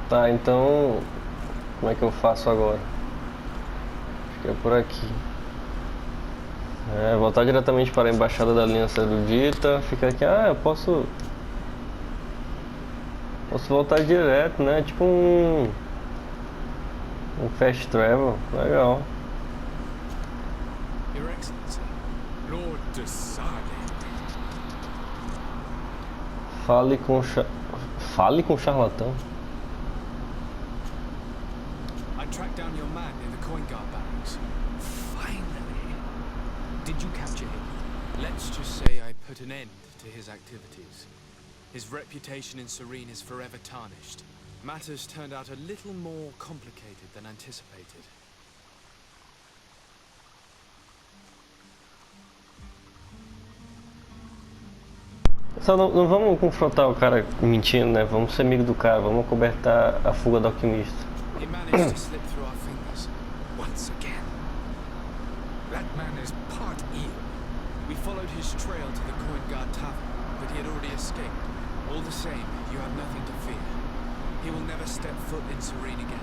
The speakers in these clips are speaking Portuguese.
Tá, então como é que eu faço agora? Acho que é por aqui. Voltar diretamente para a embaixada da Aliança Erudita. Fica aqui, eu posso voltar direto, né? Tipo um fast travel, legal. Your Excellency, Lord Desade. Fale com Fale com o charlatão. I tracked down your man near the coin guard barracks. Finally. Did you capture him? Let's just say I put an end to his activities. His reputation in Serene is forever tarnished. Matters turned out a little more complicated than anticipated. Só não vamos confrontar o cara mentindo, né? Vamos ser amigo do cara, vamos cobertar a fuga do alquimista. He managed to slip through our fingers. Once again. That man is part eel. We followed his trail to the coin guard tavern, but he had already escaped. All the same, you have nothing to fear. He will never step foot in Serene again.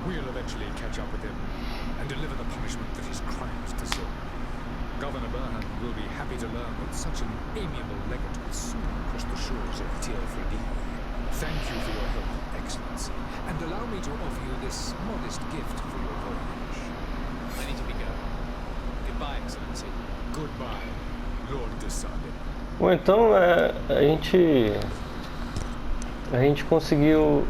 We'll eventually catch up with him and deliver the punishment that his crimes deserve. Governor Burnham will be happy to learn that such an amiable legate will soon cross the shores of Tier-Fredi. Thank you for your help, Excellency, and allow me to offer you this modest gift for your voyage. I need to be going. Goodbye, Excellency. Goodbye, Lord Desade. Bom, então a gente conseguiu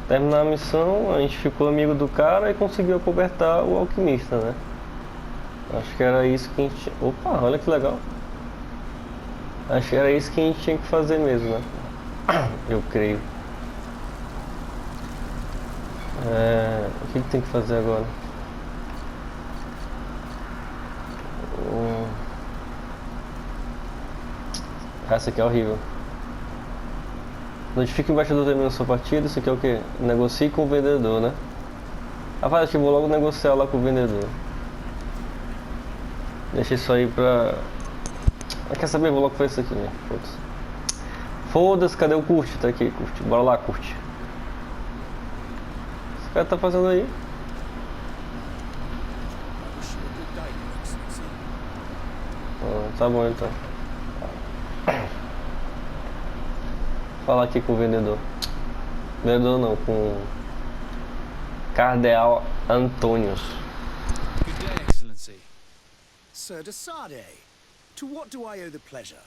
terminar a missão, a gente ficou amigo do cara e conseguiu acobertar o alquimista, né? Acho que era isso que a gente... Opa, olha que legal. Acho que era isso que a gente tinha que fazer mesmo, né? Eu creio. O que tem que fazer agora? Essa aqui é horrível. Notifique o embaixador terminando sua partida. Isso aqui é o que? Negocie com o vendedor, né? Rapaz, acho que eu vou logo negociar lá com o vendedor. Deixa isso aí pra... Quer saber? Vou logo fazer isso aqui, né? Foda-se. Foda-se, cadê o curte? Tá aqui, curte. Bora lá, curte. Esse cara tá fazendo aí? Tá bom então. Falar aqui com o vendedor. Vendedor não, com o Cardeal Antônios. Good day, Excellency. Sir Desade, to what do I owe the pleasure?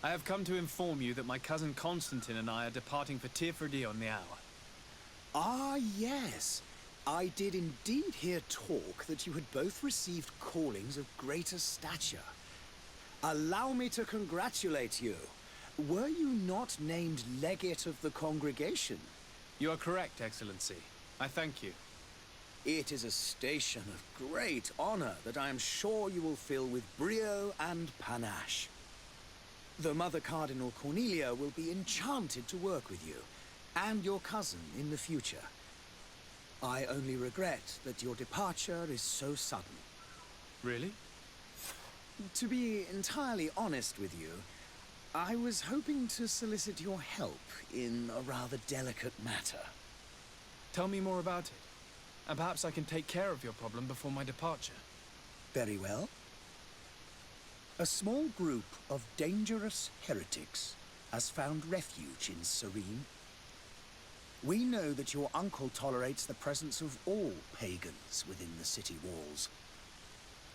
I have come to inform you that my cousin Constantine and I are departing for Tier-Fredi on the hour. Ah, yes. I did indeed hear talk that you had both received callings of greater stature. Allow me to congratulate you. Were you not named legate of the congregation? You are correct, Excellency. I thank you. It is a station of great honor that I am sure you will fill with brio and panache. The Mother Cardinal Cornelia will be enchanted to work with you, and your cousin in the future. I only regret that your departure is so sudden. Really? To be entirely honest with you, I was hoping to solicit your help in a rather delicate matter. Tell me more about it, and perhaps I can take care of your problem before my departure. Very well. A small group of dangerous heretics has found refuge in Serene. We know that your uncle tolerates the presence of all pagans within the city walls.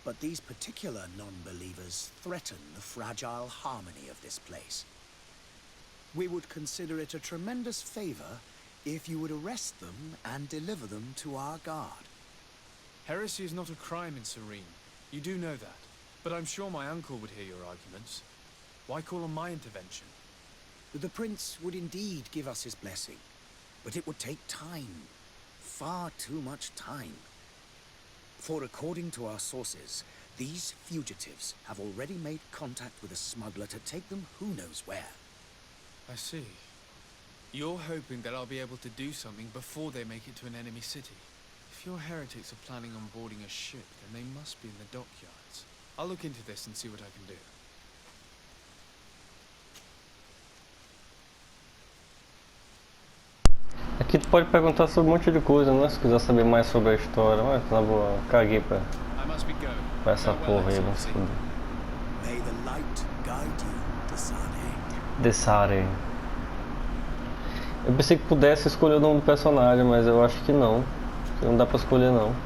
But these particular non-believers threaten the fragile harmony of this place. We would consider it a tremendous favor if you would arrest them and deliver them to our guard. Heresy is not a crime in Serene. You do know that. But I'm sure my uncle would hear your arguments. Why call on my intervention? The prince would indeed give us his blessing, but it would take time. Far too much time. For according to our sources, these fugitives have already made contact with a smuggler to take them who knows where. I see. You're hoping that I'll be able to do something before they make it to an enemy city. If your heretics are planning on boarding a ship, then they must be in the dockyards. I'll look into this and see what I can do. tu pode perguntar sobre um monte de coisa, né? Se quiser saber mais sobre a história. Mas tá boa, caguei pra I must be going. essa Farewell, porra aí, vamos Excellency. foder. May the light guide you, Desane. Desare. Eu pensei que pudesse escolher o nome do personagem, mas eu acho que não. Não dá pra escolher não.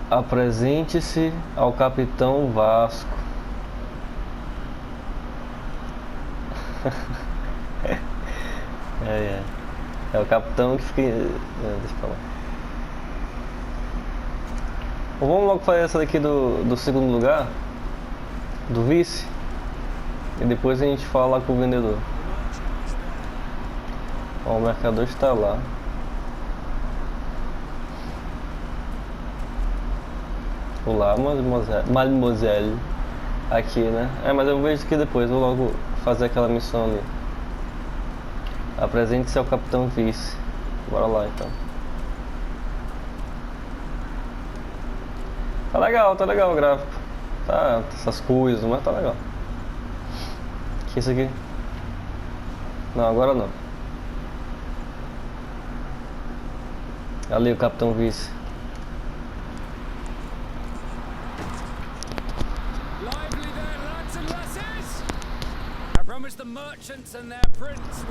Apresente-se ao Capitão Vasco. É o capitão que fica. Deixa pra lá. Bom, vamos logo fazer essa daqui do segundo lugar. Do vice. E depois a gente fala lá com o vendedor. Ó, o mercador está lá. Olá, mademoiselle. Aqui, né? Mas eu vejo aqui depois. Vou logo fazer aquela missão ali. Apresente-se ao Capitão Vice. Bora lá então. Tá legal o gráfico. Tá, essas coisas, mas tá legal. Que isso aqui? Não, agora não. Ali o Capitão Vice.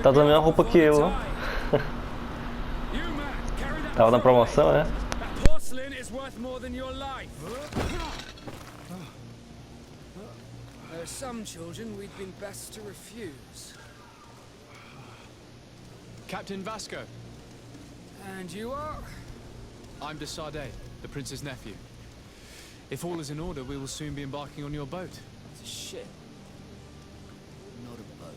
Tá da mesma roupa que eu, ó. Tava na promoção, né? There are some children we'd been best to refuse. Captain Vasco. And you are? I'm de Sade, the prince's nephew. If all is in order, we will soon be embarking on your boat. It's a ship, not a boat.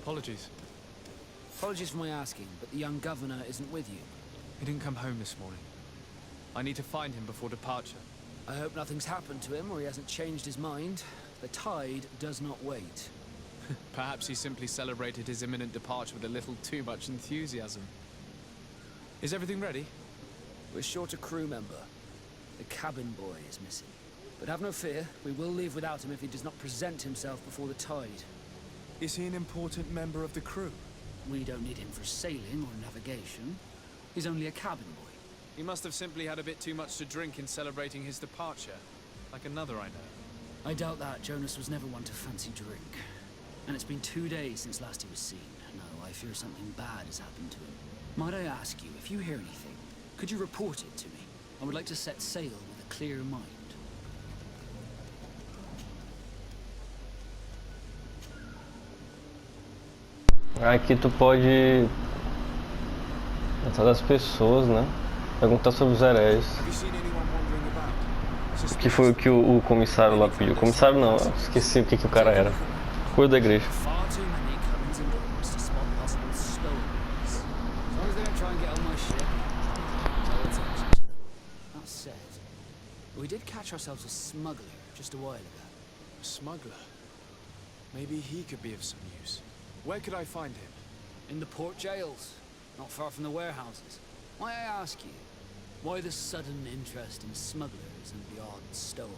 Apologies. Apologies for my asking, but the young governor isn't with you. He didn't come home this morning. I need to find him before departure. I hope nothing's happened to him or he hasn't changed his mind. The tide does not wait. Perhaps he simply celebrated his imminent departure with a little too much enthusiasm. Is everything ready? We're short a crew member. The cabin boy is missing. But have no fear, we will leave without him if he does not present himself before the tide. Is he an important member of the crew? We don't need him for sailing or navigation. He's only a cabin boy. He must have simply had a bit too much to drink in celebrating his departure. Like another I know. I doubt that. Jonas was never one to fancy drink. And it's been 2 days since last he was seen. No, I fear something bad has happened to him. Might I ask you, if you hear anything, could you report it to me? I would like to set sail with a clear mind. Aqui tu pode tratar das pessoas, né? Perguntar sobre os heréis. Have you seen anyone wandering about? Que foi o que o comissário lá pediu. O comissário não, eu esqueci o que o cara era. Coisa da igreja. Far too many comings and goings to spot possible stowaways. As long as they don't try and get on my ship, no attention to them. That said, we did catch ourselves a smuggler just a while ago. A smuggler? Maybe he could be of some use. Where could I find him? In the port jails, not far from the warehouses. May I ask you, why the sudden interest in smugglers and the odd stowaway?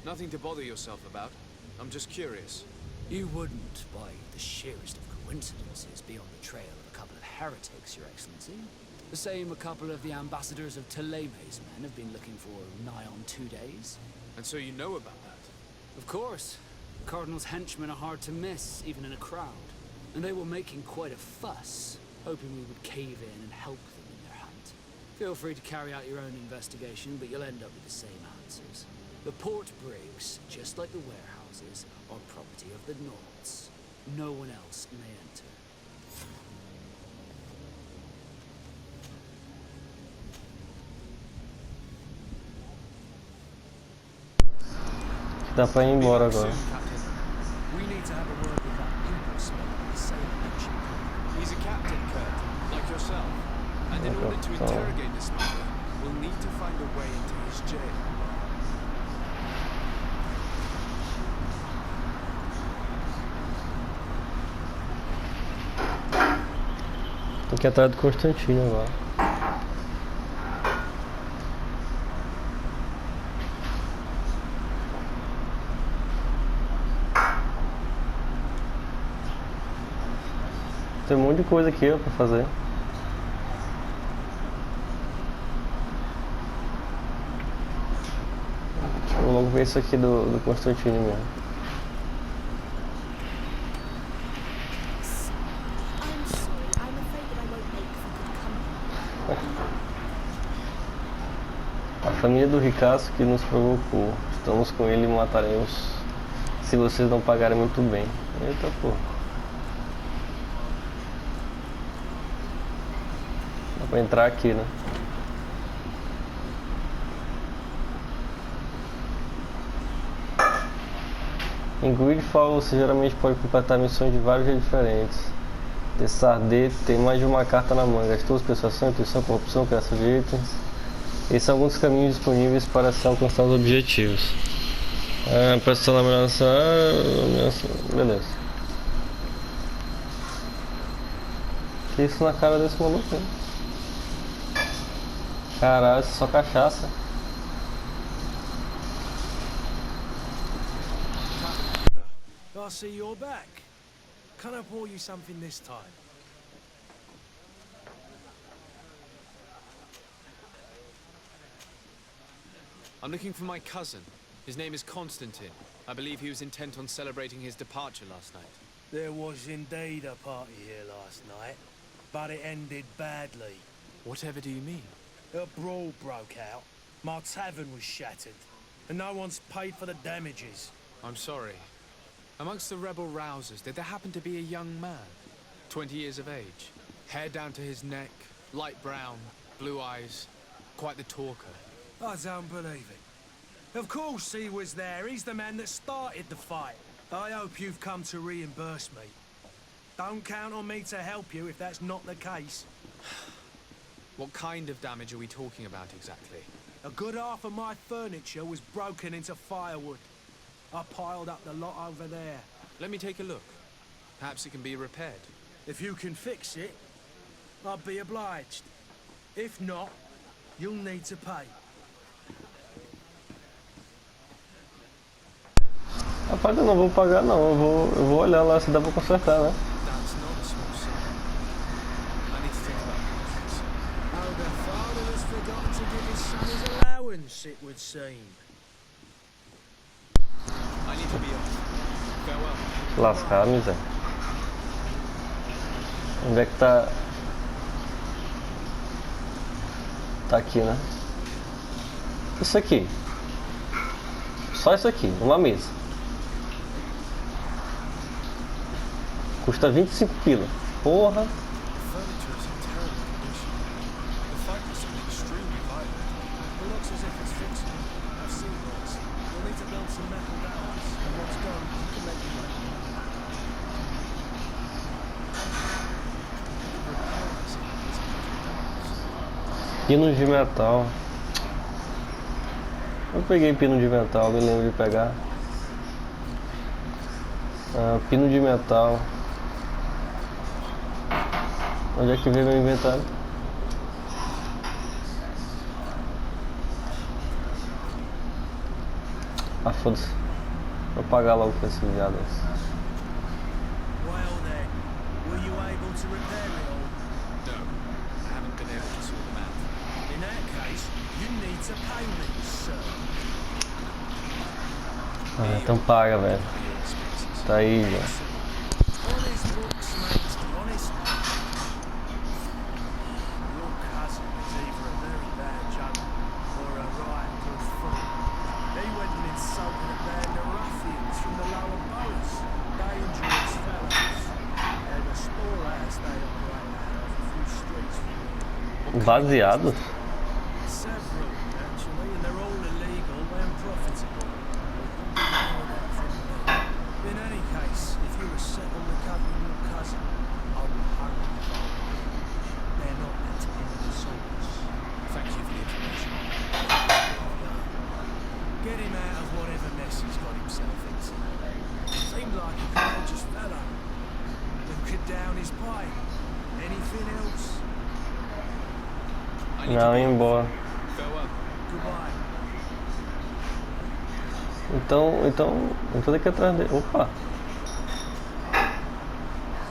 Nothing to bother yourself about. I'm just curious. You wouldn't, by the sheerest of coincidences, be on the trail of a couple of heretics, Your Excellency. The same a couple of the ambassadors of Ptolemy's men have been looking for nigh on 2 days. And so you know about that? Of course. The Cardinal's henchmen are hard to miss, even in a crowd. And they were making quite a fuss, hoping we would cave in and help them in their hunt. Feel free to carry out your own investigation, but you'll end up with the same answers. The port brigs, just like the warehouses, are property of the Nords. No one else may enter. Dá pra ir embora agora. We need to have a word with that English smuggler, the sailing ship. He's a captain, Kurt, like yourself. And in order to interrogate the smuggler, we'll need to find a way into his jail. Tô aqui atrás do Constantino agora. Tem um monte de coisa aqui, ó, pra fazer. Vou logo ver isso aqui do Constantine mesmo. I'm sorry. I'm afraid that I won't make for good company. A família do ricaço que nos provocou. Estamos com ele e mataremos se vocês não pagarem muito bem. Eita porra. Dá pra entrar aqui, né? Em GreedFall você geralmente pode completar missões de vários jeitos diferentes. Desarder tem mais de uma carta na manga. As tuas persuasão, intuição, corrupção, criação de itens. Esses são alguns caminhos disponíveis para se alcançar os objetivos. Prestação na ameaça. Beleza. Que isso na cara desse maluco aí? Caralho, isso é só cachaça. I see you're back. Can I pour you something this time? I'm looking for my cousin. His name is Constantine. I believe he was intent on celebrating his departure last night. There was indeed a party here last night, but it ended badly. Whatever do you mean? A brawl broke out. My tavern was shattered, and no one's paid for the damages. I'm sorry. Amongst the rebel rousers, did there happen to be a young man? 20 years of age. Hair down to his neck, light brown, blue eyes. Quite the talker. I don't believe it. Of course he was there. He's the man that started the fight. I hope you've come to reimburse me. Don't count on me to help you if that's not the case. What kind of damage are we talking about exactly? A good half of my furniture was broken into firewood. I piled up the lot over there. Let me take a look. Perhaps it can be repaired. If you can fix it, I'll be obliged. If not, you'll need to pay. Rapaz, eu não vou pagar não, eu vou olhar lá se dá pra consertar, né? That's not a small sum. I need to think about this. Oh, the father has forgotten to give his son his allowance, it would seem. I need to be off. Farewell. Lascar, miséria. Onde é que tá? Tá aqui, né? Isso aqui. Só isso aqui, uma mesa. Custa 25 pila. Porra. The furniture is in terrible condition. The fight was extremely violent. It looks as if it's fixable. I've seen this. You'll need to build some metal barrels, and once done, you can make your way. Pinos de metal. Eu peguei pino de metal, me lembro de pegar. Pino de metal. Onde é que veio meu inventário? Ah, foda-se. Vou pagar logo pra esse viado. Well then, were you able to repair it all? No, I haven't been able to sort them out. In that case, you need to pay me, sir. Então paga, velho. Your expenses. Tá aí, velho. Honest books makes the honest man. Your cousin is either a very bad joke or a right good fool. He went and insulted a band of ruffians from the lower boroughs. Dangerous fellows. And a small house they operate out of a few streets from here. Baseado? Several, actually, and they're all illegal and profitable. In any case, if you were set on recovering your cousin, I would hope you follow. They're not meant to end the souls. Thank you for the information. Get him out of whatever mess he's got himself into. Seemed like a courageous fellow. Who could down his pipe. Anything else? I need Não, to ir be off. embora. Farewell. Goodbye. Então eu vou ter que ir atrás dele. Opa!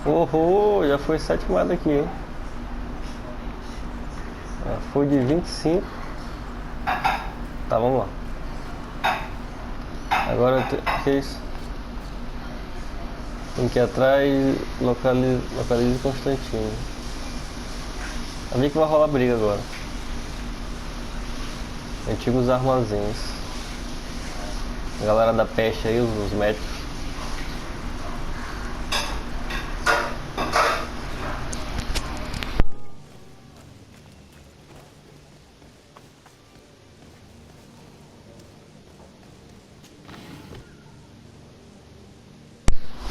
Oh, já foi sétimado aqui, hein? Já foi de 25. Tá, vamos lá. Agora que é isso? Tem que ir atrás, localize Constantino. A ver que vai rolar briga agora. Antigos armazéns. A galera da peste aí, os médicos.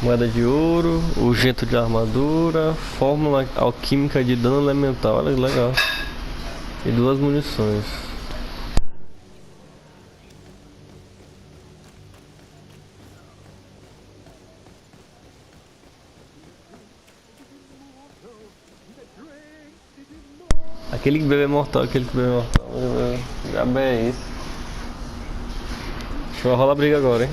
Moeda de ouro, urgento de armadura, fórmula alquímica de dano elemental, olha que legal. E 2 munições. Aquele que bebe é mortal, aquele que bebe é mortal. Já bem é isso. Deixa eu rolar a briga agora, hein.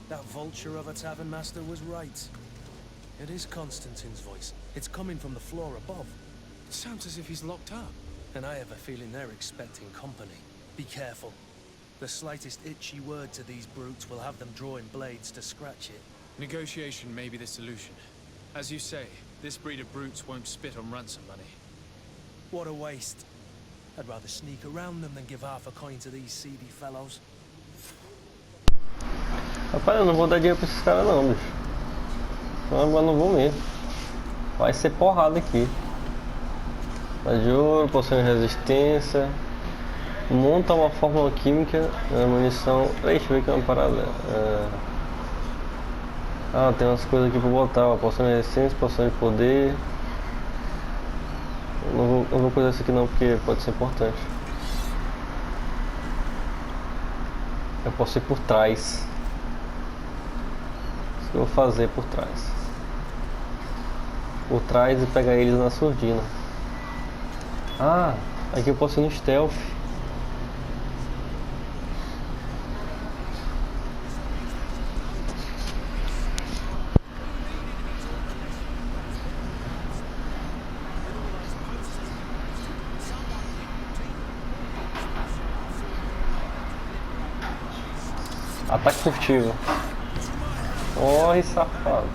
That vulture of a tavern master was right. It is Constantine's voice. It's coming from the floor above. It sounds as if he's locked up. And I have a feeling they're expecting company. Be careful. The slightest itchy word to these brutes will have them drawing blades to scratch it. Negotiation may be the solution. As you say, this breed of brutes won't spit on ransom money. What a waste. I'd rather sneak around them than give half a coin to these seedy fellows. Rapaz, eu não vou dar dinheiro pra esses caras não, bicho. Eu não vou mesmo. Vai ser porrada aqui. Moeda de ouro, poção de resistência. Monta uma fórmula química, munição. Deixa eu ver que é uma parada. Ah, tem umas coisas aqui pra botar, ó. Poção de resistência, poção de poder. Não vou coisar isso aqui não, porque pode ser importante. Eu posso ir por trás. Isso que eu vou fazer por trás. Por trás e pegar eles na surdina. Ah, aqui eu posso ir no stealth. Ataque furtivo. Corre, safado.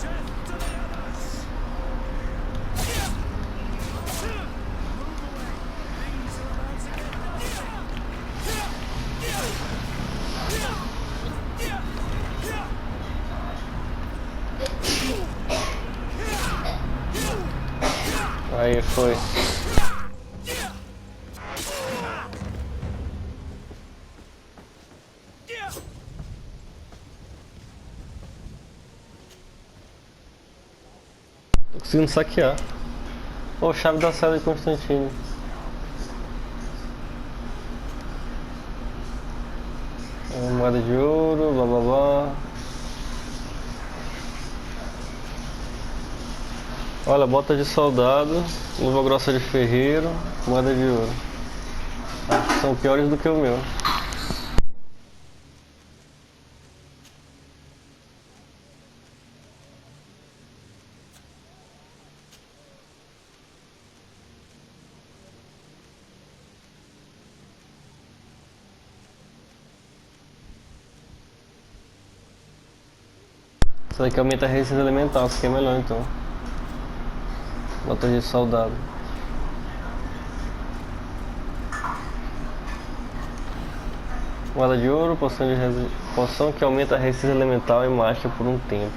Aí foi. Tô conseguindo saquear. Pô, chave da cela de Constantino. Moeda de ouro, blá blá blá. Olha, bota de soldado, luva grossa de ferreiro, moeda de ouro. Acho que são piores do que o meu. Isso daqui aumenta a resistência elemental, isso aqui é melhor então. Bota de soldado. Moeda de ouro, poção que aumenta a resistência elemental e marcha por um tempo.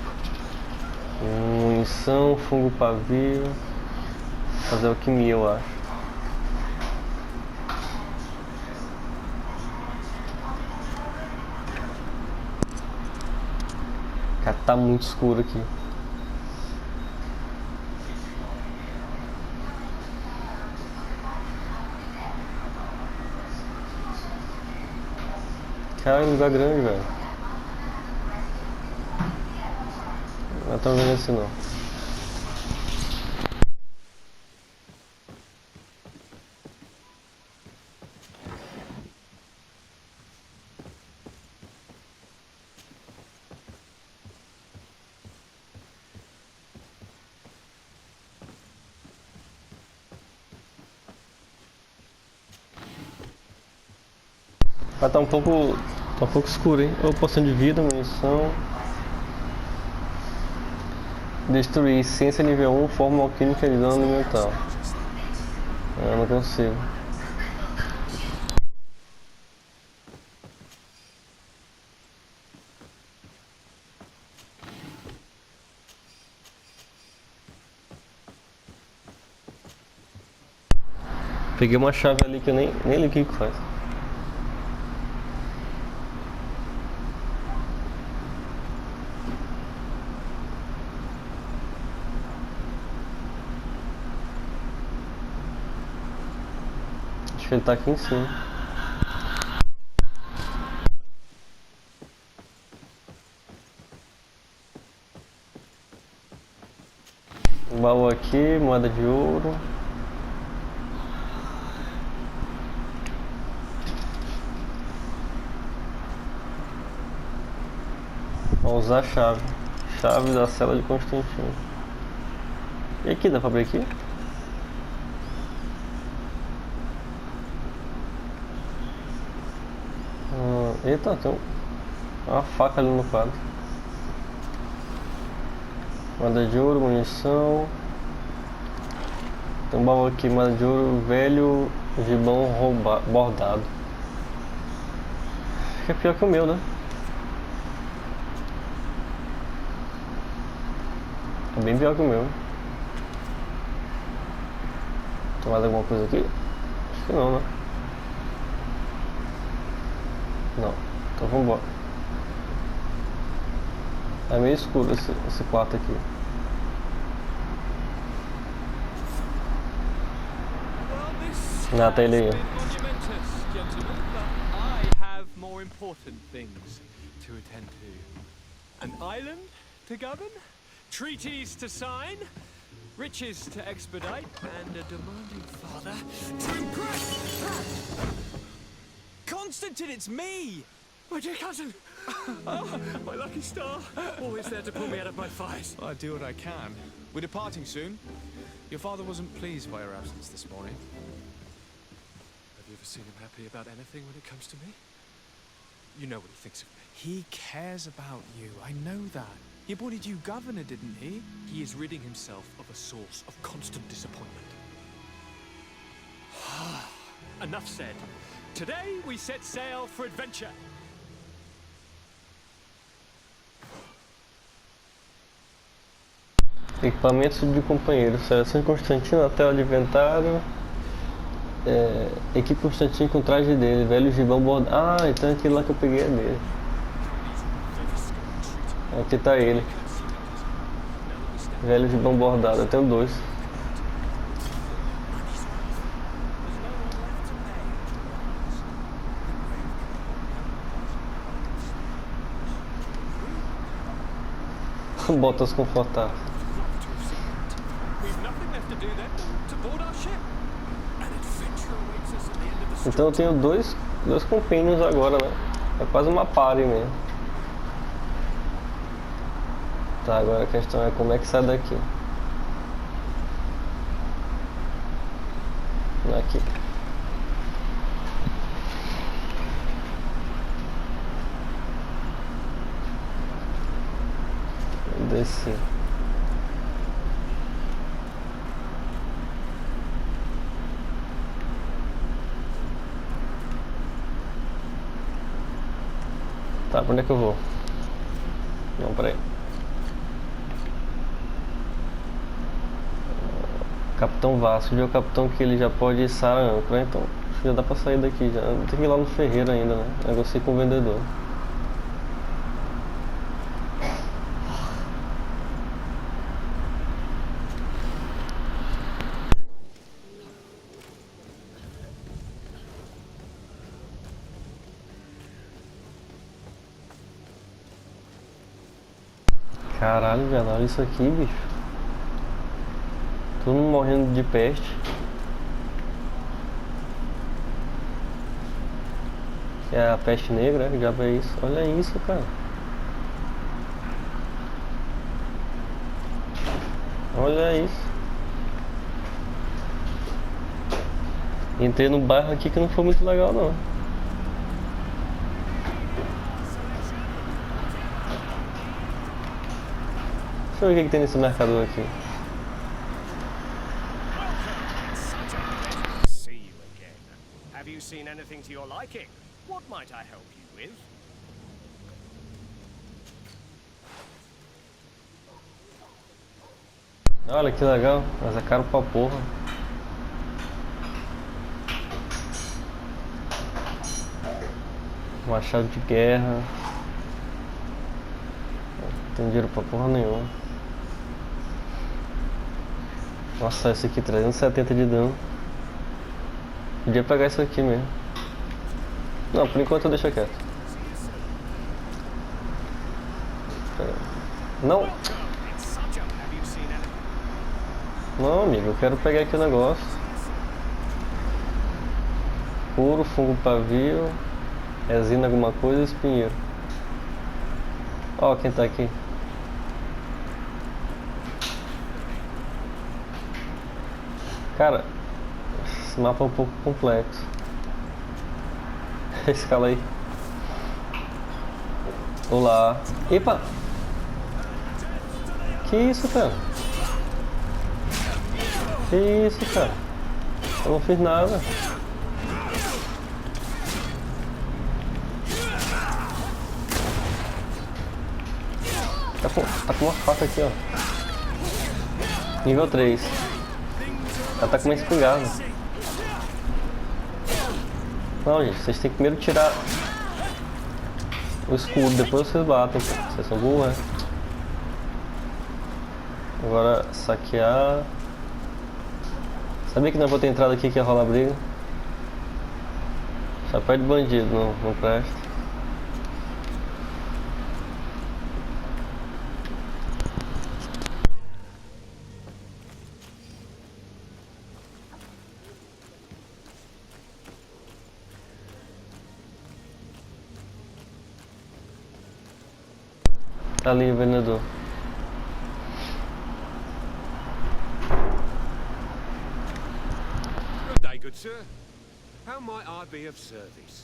Munição, fungo pavio. Fazer alquimia, eu acho. Cara, tá muito escuro aqui. Cara, lugar grande, velho. Não é tão grande assim não. Mas tá um pouco escuro, hein? Ou poção de vida, munição. Destruir ciência nível 1, forma alquímica de dano mental. Eu não consigo. Peguei uma chave ali que eu nem li o que faz. Acho que ele tá aqui em cima. Um baú aqui, moeda de ouro. Vamos usar a chave. Chave da cela de Constantino. E aqui, dá pra abrir aqui? Eita, tem uma faca ali no quadro. Moeda de ouro, munição. Tem um baú aqui, moeda de ouro, velho, gibão bordado. Acho que é pior que o meu, né? É bem pior que o meu. Tem mais alguma coisa aqui? Acho que não, né? Não. Então vambora. É meio escuro esse quarto aqui. Nata ele aí. More important things to attend to. An island to govern, treaties to sign, riches to expedite, and a demanding father to impress. Constantine, it's me! My dear cousin! Oh, my lucky star! Always there to pull me out of my fight. I do what I can. We're departing soon. Your father wasn't pleased by your absence this morning. Have you ever seen him happy about anything when it comes to me? You know what he thinks of me. He cares about you. I know that. He appointed you governor, didn't he? He is ridding himself of a source of constant disappointment. Enough said. Today we set sail for adventure. Equipamentos de companheiro. Seleção de Constantino, a tela de inventário. Equipe Constantino com o traje dele, velho gibão bordado. Ah, então aquele lá que eu peguei é dele. Aqui tá ele. Velho gibão bordado, eu tenho dois. Botas confortáveis. Então eu tenho dois companions agora, né? É quase uma party mesmo. Tá, agora a questão é como é que sai daqui. Aqui. Desci. Tá, pra onde é que eu vou? Não, peraí. Capitão Vasco, é o capitão que ele já pode içar a âncora, então acho que já dá pra sair daqui já. Tem que ir lá no ferreiro ainda, né? Negociei com o vendedor. Caralho, velho, olha isso aqui, bicho. Todo mundo morrendo de peste. É a peste negra, já vê isso. Olha isso, cara. Olha isso. Entrei num bairro aqui que não foi muito legal, não. Deixa eu ver o que tem nesse mercador aqui. Such a pleasure to see you again. Have you seen anything to your liking? What might I help you with? Olha que legal, mas é caro pra porra. Machado de guerra. Não tem dinheiro pra porra nenhuma. Nossa, esse aqui 370 de dano. Podia pegar isso aqui mesmo. Não, por enquanto eu deixo quieto. Não! It's such a... Have you seen anything? Não, amigo, eu quero pegar aqui o negócio. Couro, fungo pavio, resina alguma coisa e espinheiro. Ó, quem tá aqui. Cara, esse mapa é um pouco complexo. Escala aí. Olá. Epa! Que isso, cara? Que isso, cara? Eu não fiz nada. Tá com uma faca aqui, ó. Nível 3. Ela tá com uma espingarda. Não, gente, vocês têm que primeiro tirar o escudo, depois vocês batem. Vocês são burros, né? Agora, saquear. Sabia que não vou ter entrado aqui que ia rolar briga? Chapéu de bandido, não presta. Tá ali o vendedor. Good day, good sir. How might I be of service?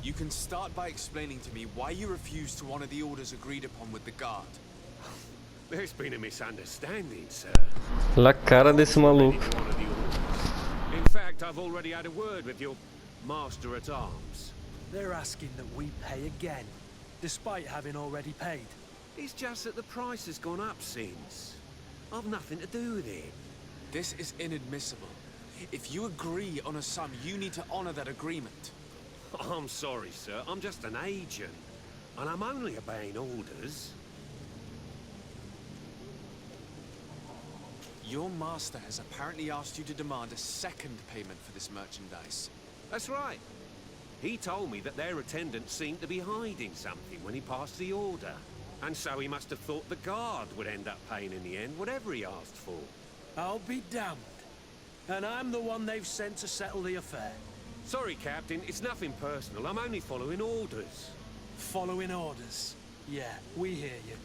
You can start by explaining to me why you refused to honor the orders agreed upon with the guard. There's been a misunderstanding, sir. La cara desse maluco. One of the orders. In fact, I've already had a word with your master at arms. They're asking that we pay again, despite having already paid. It's just that the price has gone up since. I've nothing to do with it. This is inadmissible. If you agree on a sum, you need to honor that agreement. I'm sorry, sir. I'm just an agent. And I'm only obeying orders. Your master has apparently asked you to demand a second payment for this merchandise. That's right. He told me that their attendant seemed to be hiding something when he passed the order. And so he must have thought the guard would end up paying in the end, whatever he asked for. I'll be damned. And I'm the one they've sent to settle the affair. Sorry, Captain, it's nothing personal. I'm only following orders. Following orders. Yeah, we hear you.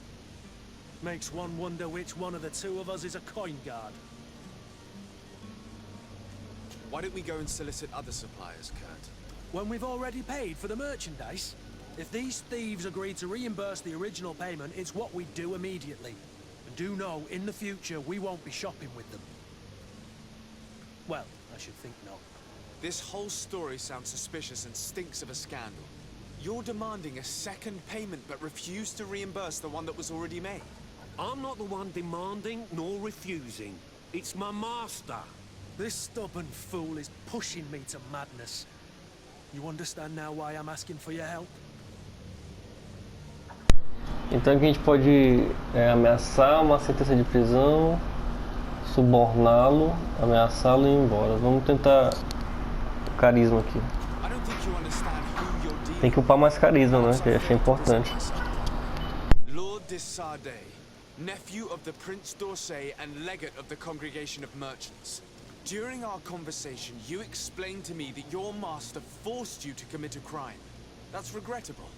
Makes one wonder which one of the two of us is a coin guard. Why don't we go and solicit other suppliers, Kurt? When we've already paid for the merchandise? If these thieves agree to reimburse the original payment, it's what we do immediately. And do know, in the future, we won't be shopping with them. Well, I should think not. This whole story sounds suspicious and stinks of a scandal. You're demanding a second payment but refuse to reimburse the one that was already made. I'm not the one demanding nor refusing. It's my master. This stubborn fool is pushing me to madness. You understand now why I'm asking for your help? Então aqui a gente pode ameaçar uma sentença de prisão, suborná-lo, ameaçá-lo e ir embora. Vamos tentar o carisma aqui. I don't think you understand who you're dealing Tem que upar mais carisma, né? Que eu achei importante. Lord de Sardet, nephew of the Prince d'Orsay and legate of the Congregation of Merchants. During our conversation, you explained to me that your master forced you to commit a crime. That's regrettable,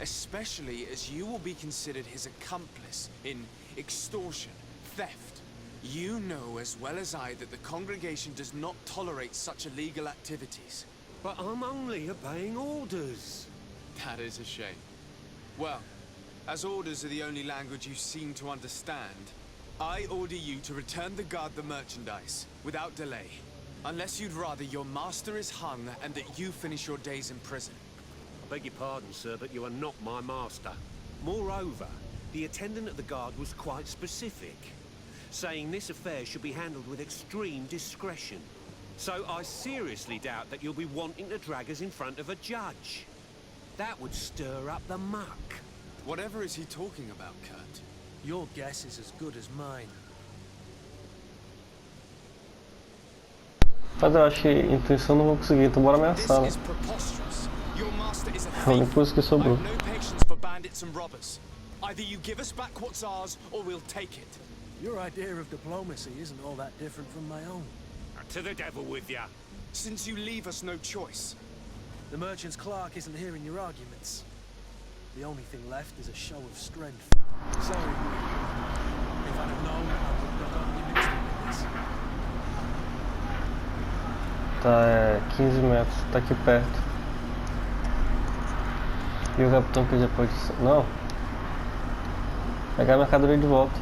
especially as you will be considered his accomplice in extortion, theft. You know as well as I that the congregation does not tolerate such illegal activities. But I'm only obeying orders. That is a shame. Well, As orders are the only language you seem to understand, I order you to return the guard the merchandise, without delay. Unless you'd rather your master is hung and that you finish your days in prison. I beg your pardon, sir, but you are not my master. Moreover, the attendant at the guard was quite specific, saying this affair should be handled with extreme discretion. So I seriously doubt that you'll be wanting to drag us in front of a judge. That would stir up the muck. Whatever is he talking about, Kurt? Your guess is as good as mine. Mas eu acho que intuição não vou conseguir, então bora ameaçar, né? This is preposterous. Your master is a É a única thief. coisa que I sobrou. have no patience for bandits and robbers. Either you give us back what's ours, or we'll take it. Your idea of diplomacy isn't all that different from my own. To the devil with ya. Since you leave us no choice. The merchant's clerk isn't hearing your arguments. The only thing left is a show of strength. Sorry, if I'd have known, I would not have been mixed up in this. Tá, é 15 metros, tá aqui perto. E o capitão que já pode... Não. Pegar a mercadoria de volta.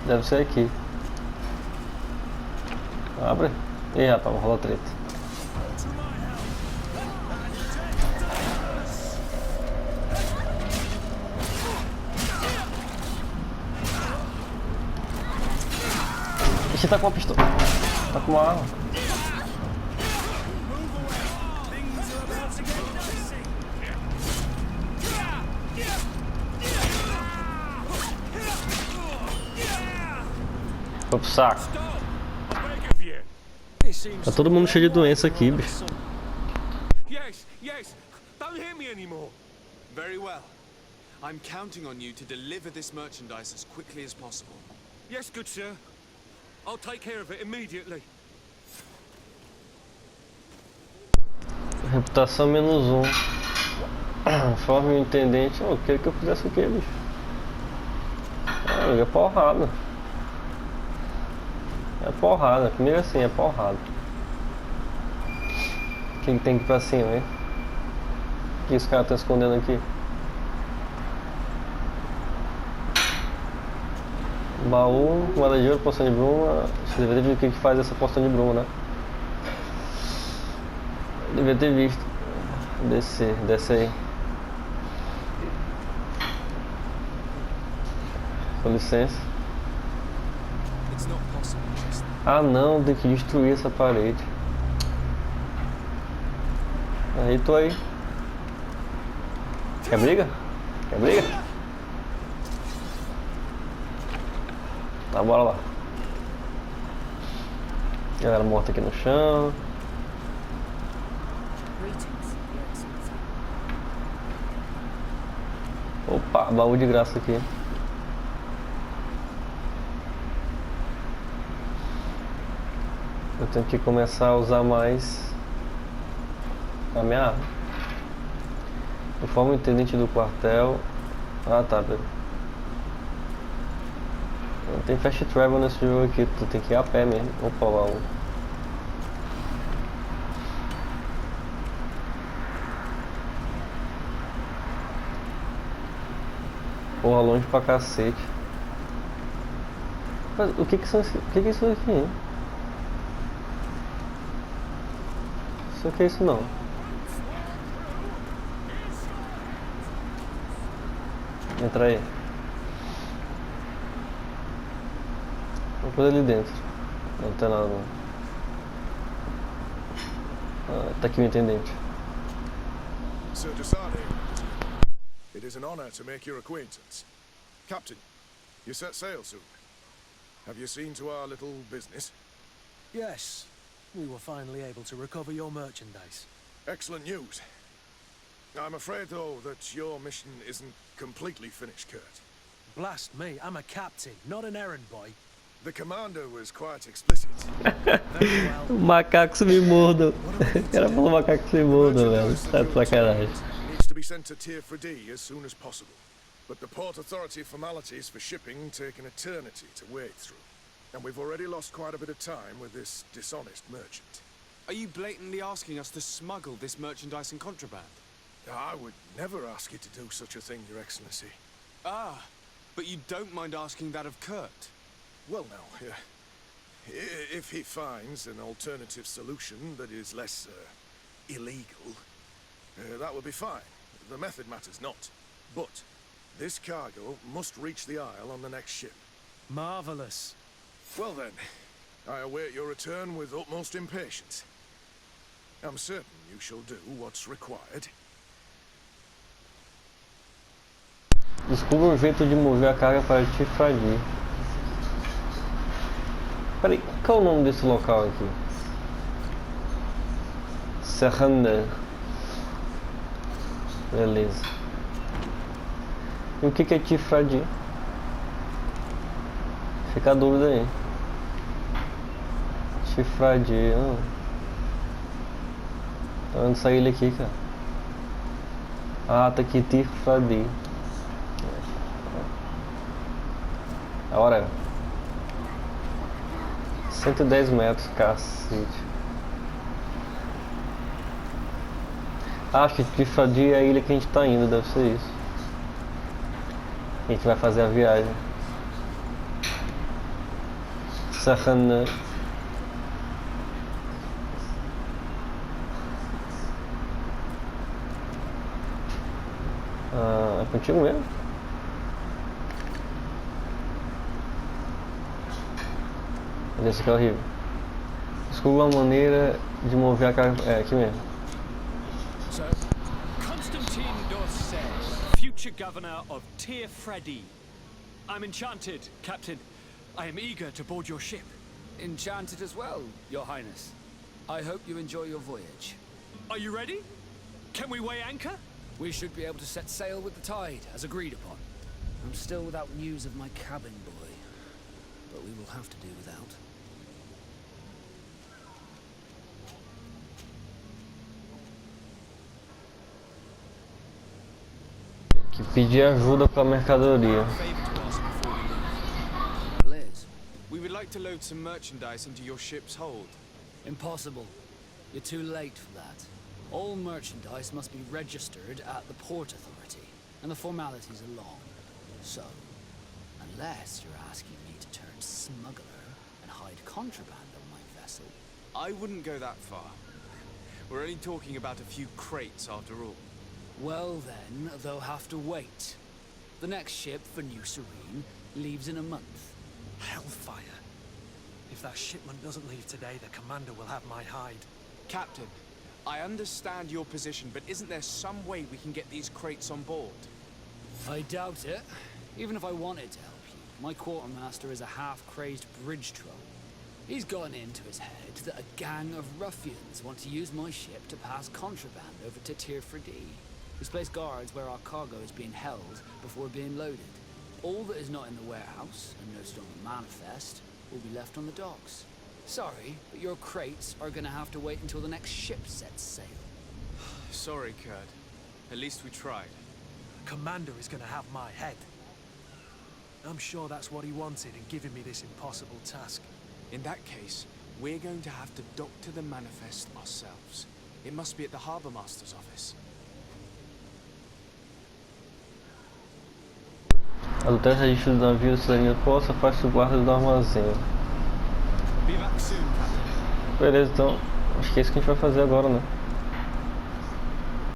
Deve ser aqui. Abre. Ih, rapaz, rolou treta. Ixi, tá com uma pistola. Tá com uma arma. Foi pro saco. Tá todo mundo cheio de doença aqui, bicho. Yes, yes. Don't hit me anymore. Very well. I'm counting on you to deliver this merchandise as quickly as possible. Yes, good sir. I'll take care of it immediately. Reputação -1. Forma o intendente. Eu queria que eu fizesse o que, bicho? É porrada. É porrada. Comigo assim, é porrada. Quem tem que ir pra cima, hein? O que os caras estão escondendo aqui? Baú, moeda de ouro, poção de bruma. Você deveria ver o que faz essa poção de bruma, né? Devia ter visto. Desce aí. Com licença. Ah não, tem que destruir essa parede. Aí tô aí. Quer briga? Quer briga? Tá, bora lá. Galera morta aqui no chão. Opa, baú de graça aqui. Eu tenho que começar a usar mais a minha arma. Informa o intendente do quartel. Ah tá, Pedro. Não tem fast travel nesse jogo aqui, tu tem que ir a pé mesmo. Opa, baú. Porra, longe pra cacete. Mas o que que são, o que que é isso aqui, hein? Isso aqui é isso não. Entra aí. Uma coisa ali dentro. Não tem nada não. Ah, tá aqui o intendente. Sir Desade, it is an honor to make your acquaintance. Captain, you set sail soon. Have you seen to our little business? Yes, we were finally able to recover your merchandise. Excellent news. I'm afraid, though, that your mission isn't completely finished, Kurt. Blast me, I'm a captain, not an errand boy. The commander was quite explicit. Macacos me mordam. Era falou macacos me mordam, velho. Tá de sacanagem. Needs to be sent to Tier 4D as soon as possible. But the Port Authority formalities for shipping take an eternity to wade through. And we've already lost quite a bit of time with this dishonest merchant. Are you blatantly asking us to smuggle this merchandise in contraband? I would never ask you to do such a thing, Your Excellency. Ah, but you don't mind asking that of Kurt? Well, now, if he finds an alternative solution that is less illegal, that would be fine. The method matters not. But this cargo must reach the Isle on the next ship. Marvelous. Well then, I await your return with utmost impatience. I'm certain you shall do what's required. Descubra um jeito de mover a carga para Tifradi. Peraí, qual é o nome desse local aqui? Serranda. Beleza. E o que é Tifradi? Fica a dúvida aí. Tifradi. Tá vendo essa ilha aqui, cara? Ah, tá aqui Tifradi. Agora 110 metros, cacete. Acho que Tifradi é a ilha que a gente tá indo, deve ser isso. A gente vai fazer a viagem. Serrana. É contigo mesmo? Esse aqui é horrível. Descubra uma maneira de mover a carga. É, aqui mesmo. So, Constantine d'Orsay, future governor of Tifradi. I'm enchanted, Captain. I am eager to board your ship. Enchanted as well, Your Highness. I hope you enjoy your voyage. Are you ready? Can we weigh anchor? We should be able to set sail with the tide, as agreed upon. I'm still without news of my cabin boy, but we will have to do without. Que pedir ajuda para a mercadoria. Liz, We would like to load some merchandise into your ship's hold. impossible. You're too late for that. All merchandise must be registered at the Port Authority, and the formalities are long. So, unless you're asking me to turn smuggler and hide contraband on my vessel. I wouldn't go that far. We're only talking about a few crates after all. Well then, they'll have to wait. The next ship for New Serene leaves in a month. Hellfire. If that shipment doesn't leave today, the commander will have my hide. Captain, I understand your position, but isn't there some way we can get these crates on board? I doubt it. Even if I wanted to help you, my quartermaster is a half-crazed bridge troll. He's gotten into his head that a gang of ruffians want to use my ship to pass contraband over to Tifradi. He's placed guards where our cargo is being held before being loaded. All that is not in the warehouse, and noted on the manifest, will be left on the docks. Sorry, but your crates are gonna have to wait until the next ship sets sail. Sorry, Kurt. At least we tried. Commander is gonna have my head. I'm sure that's what he wanted in giving me this impossible task. In that case, we're going to have to doctor the manifest ourselves. It must be at the Harbour Master's office. Adultério registro do navio de cidadania posta, faz-se o guarda do armazém. Be back soon, Captain. Beleza, então acho que é isso que a gente vai fazer agora, né?